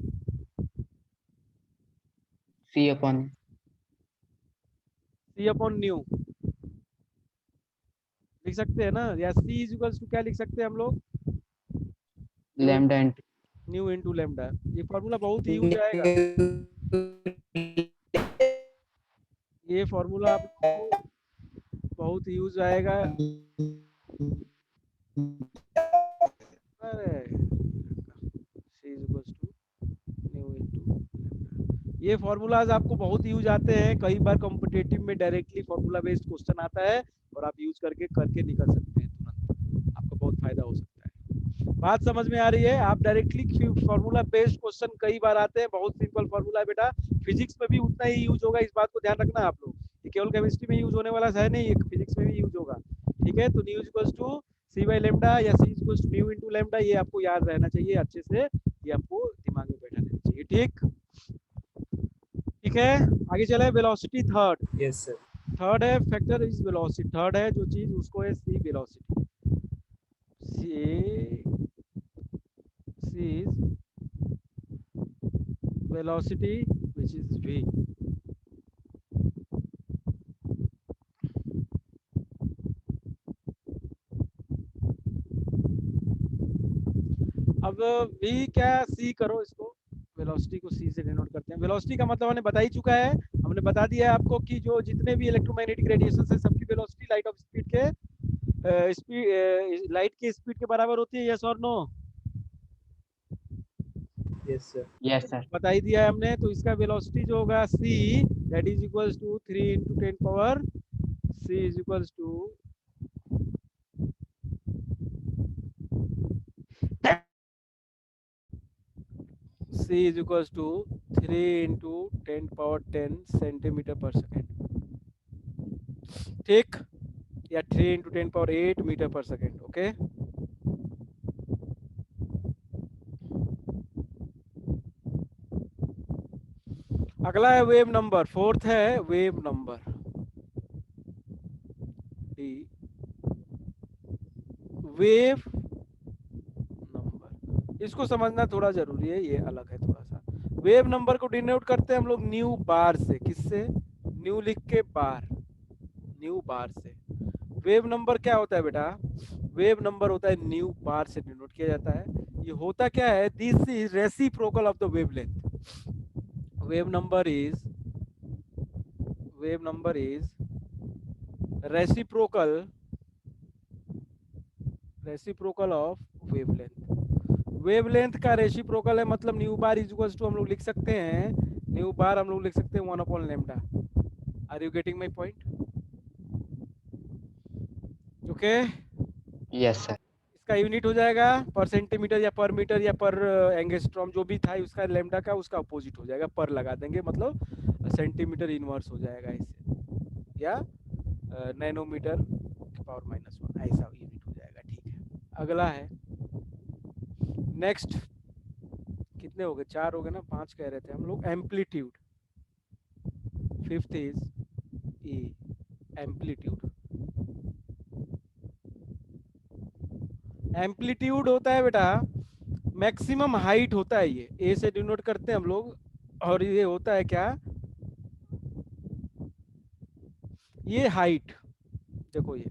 C upon न्यू लिख सकते हैं ना, या c इज इक्वल्स टू क्या लिख सकते हैं हम लोग? lambda and new into lambda. ये फॉर्मूला बहुत ही यूज आएगा, ये फॉर्मूला आपको बहुत यूज आएगा. ये फॉर्मूलाज आपको बहुत यूज आते हैं, कई बार कॉम्पिटिटिव में डायरेक्टली फॉर्मूला बेस्ड क्वेश्चन आता है और आप यूज करके निकल सकते हैं तुरंत, आपका बहुत फायदा हो सकता है. बात समझ में आ रही है? आप डायरेक्टली फॉर्मूला बेस्ड क्वेश्चन कई बार आते हैं, बहुत सिंपल फॉर्मूला है बेटा, फिजिक्स में भी उतना ही यूज होगा, इस बात को ध्यान रखना आप लोग। ये केवल केमिस्ट्री में यूज होने वाला है नहीं, ये फिजिक्स में भी यूज होगा। ठीक है, तो nu equals to c by lambda या c equals to nu into lambda, ये आपको याद रहना चाहिए अच्छे से, ये आपको दिमाग में बैठा रहना चाहिए। ठीक ठीक है, आगे चले। Velocity third, yes sir. Third है फैक्टर इज वेलोसिटी, थर्ड है जो चीज उसको है c velocity, c is velocity which is v। अब v क्या, c करो इसको, वेलोसिटी को c से डिनोट करते हैं। वेलोसिटी का मतलब हमने बता ही चुका है, हमने बता दिया है आपको कि जो जितने भी इलेक्ट्रोमैग्नेटिक रेडिएशन है सबकी वेलोसिटी लाइट ऑफ स्पीड के स्पीड लाइट की स्पीड के बराबर होती है, यस और no? Yes sir. Yes sir. बता ही दिया है हमने। तो इसका वेलोसिटी जो होगा c, that is equals to 3 into 10 power c is equals to c is equals to 3 into 10 power 10 centimetre पर सेकेंड, ठीक, या 3 into 10 power 8 मीटर पर सेकेंड। ओके, अगला है वेव नंबर, फोर्थ है wave number D, wave number, इसको समझना थोड़ा जरूरी है, ये अलग है थोड़ा सा। वेव नंबर को डिनोट करते हैं हम लोग न्यू बार से, किससे? न्यू लिख के बार, न्यू बार से। वेव नंबर क्या होता है बेटा? वेव नंबर होता है न्यू बार से डिनोट किया जाता है। ये होता क्या है? This is reciprocal of the wavelength. Wave number is reciprocal of wavelength. Wavelength का रेसिप्रोकल है, मतलब nu bar is equals to हम लोग लिख सकते हैं, न्यू बार हम लोग लिख सकते हैं 1 upon lambda. Are you getting my point? Okay, yes sir. इसका यूनिट हो जाएगा पर सेंटीमीटर या पर मीटर या पर एंगस्ट्रॉम, जो भी था उसका लैम्डा का, उसका अपोजिट हो जाएगा, पर लगा देंगे, मतलब सेंटीमीटर इनवर्स हो जाएगा इससे, या नैनोमीटर पावर -1, ऐसा यूनिट हो जाएगा। ठीक है, अगला है नेक्स्ट, कितने हो गए? 4 हो गए ना, 5 कह रहे थे हम लोग। Amplitude, fifth is E, amplitude. Amplitude होता है बेटा मैक्सिमम हाइट होता है, ये ए से डिनोट करते हैं हम लोग, और ये होता है क्या? ये हाइट, देखो ये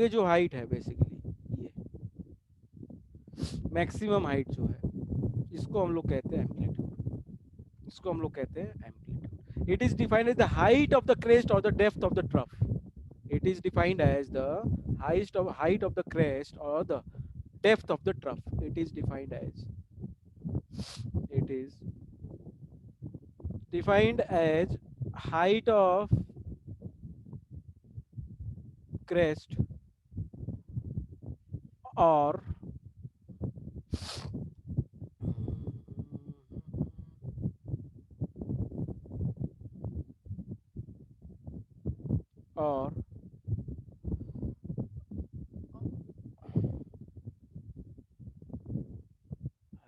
जो हाइट है बेसिकली, ये मैक्सिमम हाइट जो है, इसको हम लोग कहते हैं एम्पलीट्यूड, इसको हम लोग कहते हैं amplitude. It is defined as the height of the crest और the depth of the trough. It is defined as the height of the crest or the depth of the trough. It is defined as height of crest or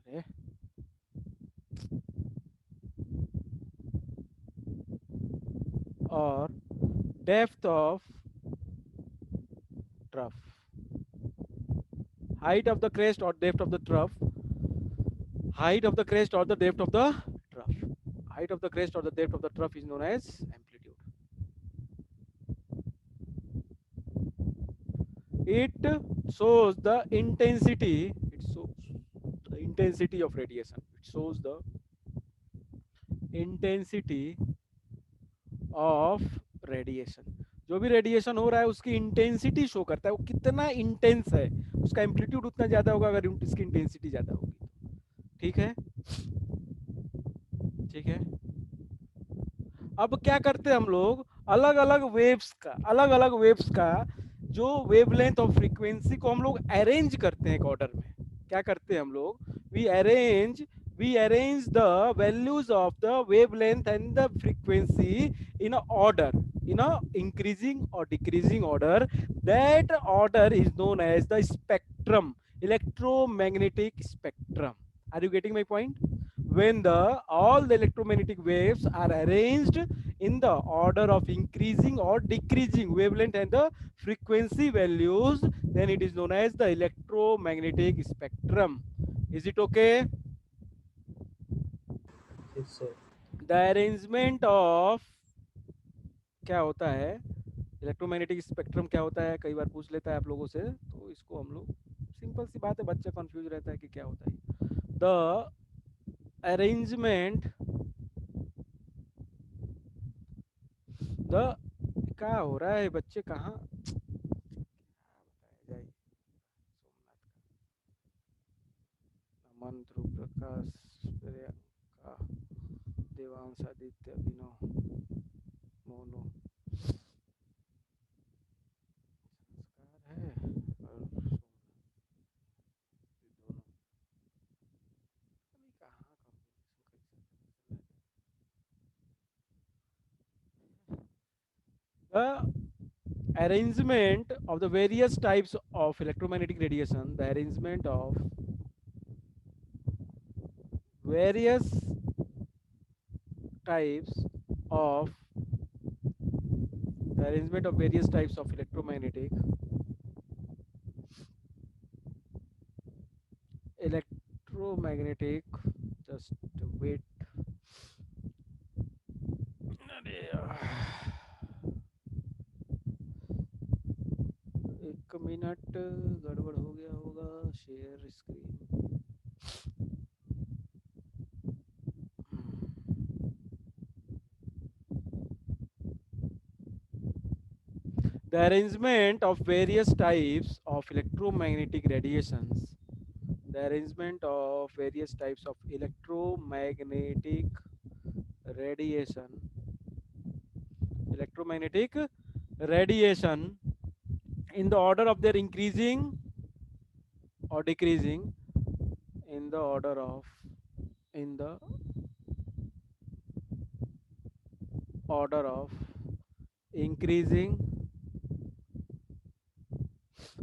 अरे or depth of trough. Height of the crest or depth of the trough. Height of the crest or the depth of the trough. Height of the crest or the depth of the trough is known as amplitude. It shows the intensity. It shows the intensity of radiation. It shows the intensity of radiation. जो भी radiation हो रहा है उसकी intensity show करता है, वो कितना इंटेंस है, उसका एम्पलीट्यूड उतना ज्यादा होगा अगर इसकी इंटेंसिटी ज्यादा होगी। ठीक है, ठीक है। अब क्या करते हैं हम लोग, अलग अलग वेव्स का जो वेवलेंथ और फ्रीक्वेंसी को हम लोग अरेंज करते हैं एक ऑर्डर में, क्या करते हैं हम लोग, we arrange the values of the wavelength and the frequency in a order, in a increasing or decreasing order. That order is known as the spectrum, electromagnetic spectrum. Are you getting my point? When all the electromagnetic waves are arranged in the order of increasing or decreasing wavelength and the frequency values, then it is known as the electromagnetic spectrum. Is it okay? Yes, sir. The arrangement of, क्या होता है electromagnetic spectrum, क्या होता है, कई बार पूछ लेता है आप लोगों से, तो इसको हम लोग, सिंपल सी बात है, बच्चा कंफ्यूज रहता है कि क्या होता है। द अरेंजमेंट, द, क्या हो रहा है बच्चे, कहाँ जाए, अमन, ध्रुव प्रकाश, प्रियंका, देवांश, आदित्य, अभिनव, मोनू, संस्कार है और दोनों, कहाँ the arrangement of the various types of electromagnetic radiation, the arrangement of various types of, the arrangement of various types of electromagnetic just wait, अरे एक मिनट, गड़बड़ हो गया होगा, share screen, the arrangement of various types of electromagnetic radiations, the arrangement of various types of electromagnetic radiation in the order of their increasing or decreasing, in the order of increasing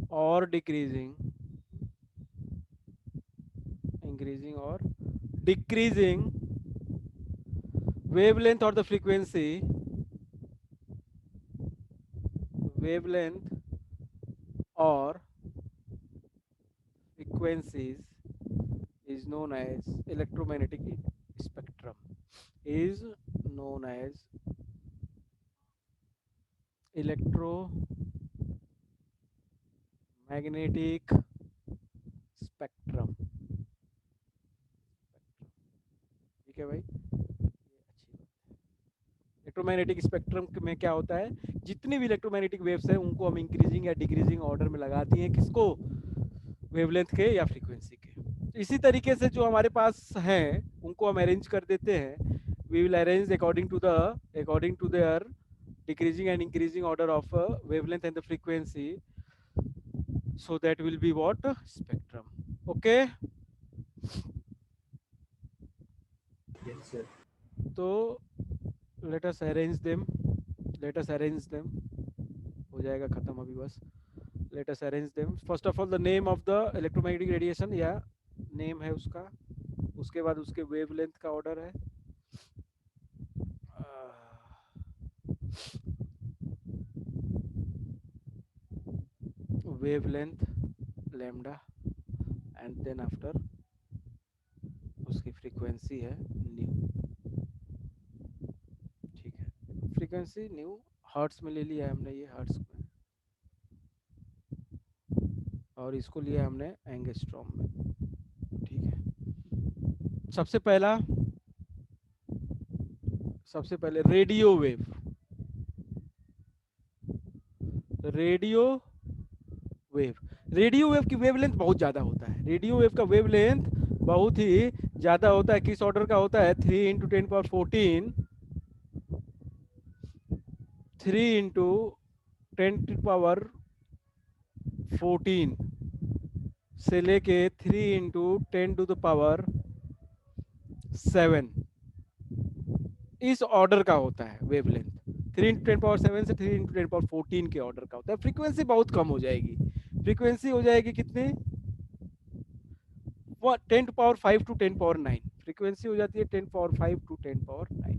or decreasing, wavelength or the frequency, wavelength or frequencies is known as electromagnetic spectrum, is known as electromagnetic spectrum। ठीक है भाई, ये अच्छी बात है। Electromagnetic spectrum में क्या होता है, जितनी भी इलेक्ट्रोमैग्नेटिक वेव्स हैं उनको हम इंक्रीजिंग या डिक्रीजिंग ऑर्डर में लगा दिए हैं, किसको, वेवलेंथ के या फ्रीक्वेंसी के। तो इसी तरीके से जो हमारे पास हैं उनको हम अरेंज कर देते हैं, we will arrange according to their decreasing and increasing order of wavelength and the frequency, so that will be what, spectrum. Okay, Yes, sir. तो let us arrange them, हो जाएगा खत्म अभी बस। Let us arrange them. First of all, the name of the electromagnetic radiation, या name है उसका, उसके बाद उसके वेवलेंथ का ऑर्डर है, wavelength lambda, and then after उसकी फ्रीक्वेंसी है न्यू। ठीक है, फ्रीक्वेंसी न्यू हर्ट्स में ले लिया है हमने, ये हर्ट्स में, और इसको लिया हमने एंगस्ट्रॉम में। ठीक है, सबसे पहले रेडियो वेव की वेवलेंथ बहुत ज्यादा होता है, रेडियो वेव का वेवलेंथ बहुत ही ज्यादा होता है। किस ऑर्डर का होता है, 3 × 10⁻14, 3 × 10⁻14 14 से लेके 3 इंटू 10 टू द पावर 7 इस ऑर्डर का होता है वेवलेंथ। 3 इंटू 10 पावर 7 से 3 इंटू 10 पावर 14 के ऑर्डर का होता है। फ्रीक्वेंसी बहुत कम हो जाएगी। फ्रीक्वेंसी हो जाएगी कितनी? 10 to power 5 to 10 power 9 frequency हो जाती है 10 पावर 5 टू 10 पावर 9।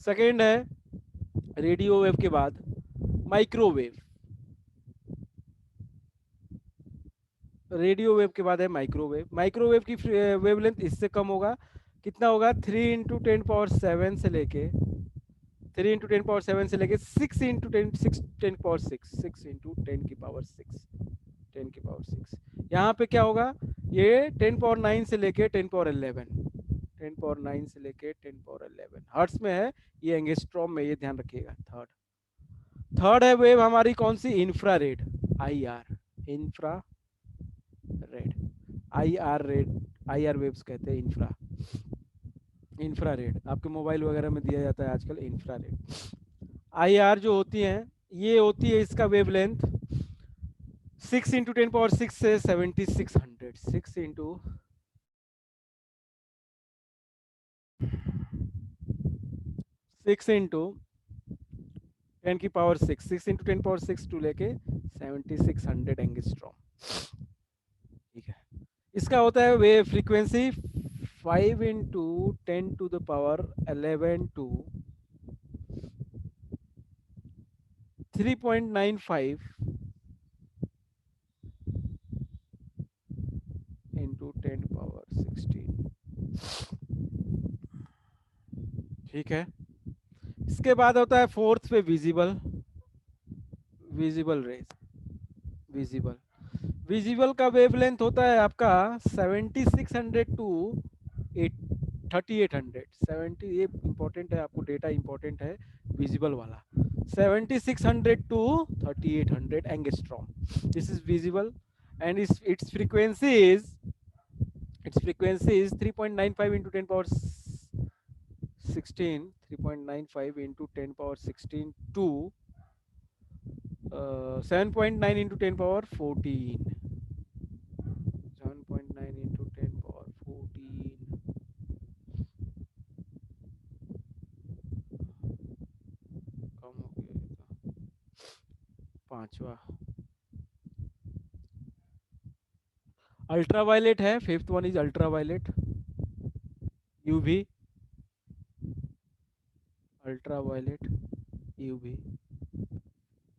सेकेंड है रेडियो वेव के बाद माइक्रोवेव। रेडियो वेव के बाद है माइक्रोवेव। माइक्रोवेव की वेवलेंथ इससे कम होगा। कितना होगा? 3 इंटू 10 पावर 7 से लेके 3 इंटू 10 पावर 7 से लेके 6 इंटू 10 पावर 6 इंटू 10 की पावर 6 यहाँ पे क्या होगा? ये 10 पावर 9 से लेके 10 पावर 11 10 पावर 9 से लेके 10 पावर 11 हर्ट्ज में है। ये एंगस्ट्रॉम में, ये ध्यान रखिएगा। थर्ड है वेव हमारी कौन सी? इंफ्रारेड। IR वेव्स कहते हैं इंफ्रारेड। आपके मोबाइल वगैरह में दिया जाता है आजकल इंफ्रारेड। IR जो होती हैं, ये होती है इसका वेवलेंथ 6 इंटू 10 पावर 6 से 7600 6 इंटू 6 इंटू 10 की पावर 6 इंटू 10 पावर 6 टू लेके 7600 एंगस्ट्रॉम। ठीक है, इसका होता है वे frequency 5 into 10 to the power 11 to 3.95 into 10 power 16। ठीक है, इसके बाद होता है फोर्थ पे विजिबल रेज। विजिबल का वेवलेंथ होता है आपका 7600 टू 3800। 70 ये इंपॉर्टेंट है, आपको डेटा इंपॉर्टेंट है विजिबल वाला। 7600 to 3800 angstrom, this is visible and its frequency is 3.95 into 10 power 16 3.95 into 10 power 16 to 7.9 into 10 power 14 7.9 into 10 power 14 कम हो गया ये तो। पांचवा अल्ट्रावायलेट है। Fifth one is ultraviolet. UV ultraviolet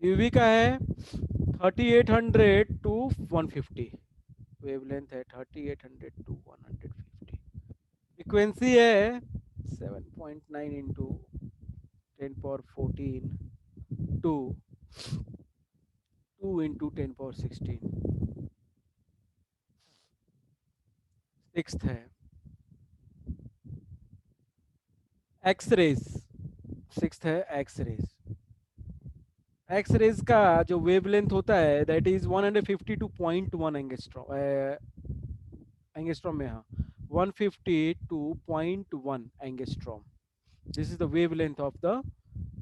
UV का है 3800 टू 150। वेवलेंथ है 3800 टू 150। फ्रीक्वेंसी है 7.9 into 10 power 14 to 2 into 10 power 16। Sixth है एक्सरेज। एक्सरेज का जो वेवलेंथ होता है दैट इज 150 टू 0.1 एंगस्ट्रॉम में। हाँ, 150 to 0.1 angstrom, this is the wavelength of the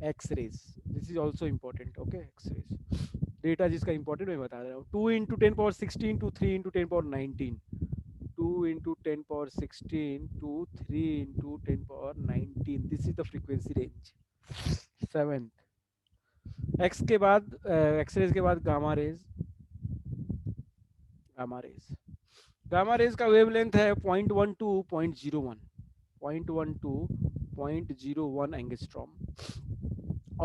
X rays. This is also important. Okay, X rays data जिसका important मैं बता रहा हूँ। 2 into 10 power 16 to 3 into 10 power 19 2 into 10 power 16 to 3 into 10 power 19, this is the frequency range। Seventh x के बाद X-rays के बाद gamma rays का वेवलेंथ है 0.1 टू 0.01 एंगस्ट्रॉम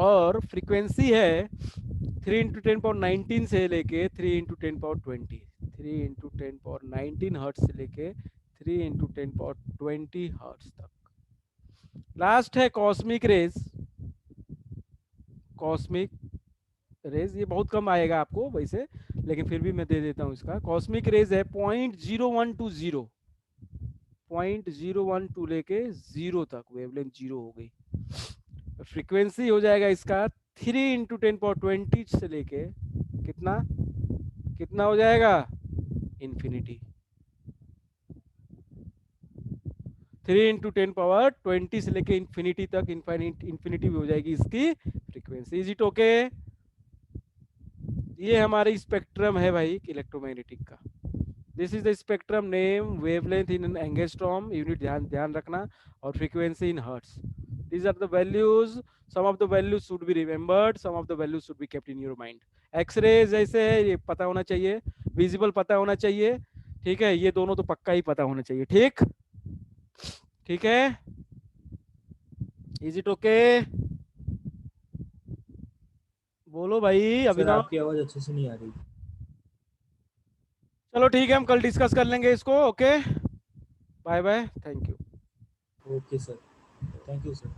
और फ्रीक्वेंसी है 3 इंटू 10 पावर 19 से लेके 3 into 10 power 20 3 into 10 power 19 hertz से लेके 3 इंटू 10 पावर 20 हर्ट्ज तक। लास्ट है कॉस्मिक रेज। ये बहुत कम आएगा आपको वैसे, लेकिन फिर भी मैं दे देता हूँ इसका। कॉस्मिक रेज है 0.01 टू 0.01 टू लेके 0 तक, वेवलेंथ 0 हो गई। फ्रीक्वेंसी हो जाएगा इसका 3 इंटू 10 पावर 20 से लेके कितना हो जाएगा? इंफिनिटी। 3 इंटू 10 पावर 20 से लेके इंफिनिटी तक, इंफिनिटी भी हो जाएगी इसकी फ्रीक्वेंसी। Is it okay? ये हमारी स्पेक्ट्रम है भाई इलेक्ट्रोमैग्नेटिक का। This is the spectrum name, wavelength in angstrom, unit ध्यान ध्यान रखना, और frequency in hertz. These are the values. Some of the values should be remembered, some of the values should be kept in your mind. X ray जैसे है ये पता होना चाहिए, विजिबल पता होना चाहिए, ठीक है, ये दोनों तो पक्का ही पता होना चाहिए। ठीक ठीक है, इज इट ओके? बोलो भाई सर अभिनव। आपकी आवाज अच्छे से नहीं आ रही। चलो ठीक है, हम कल डिस्कस कर लेंगे इसको। Okay, bye bye, thank you. Okay sir, thank you sir.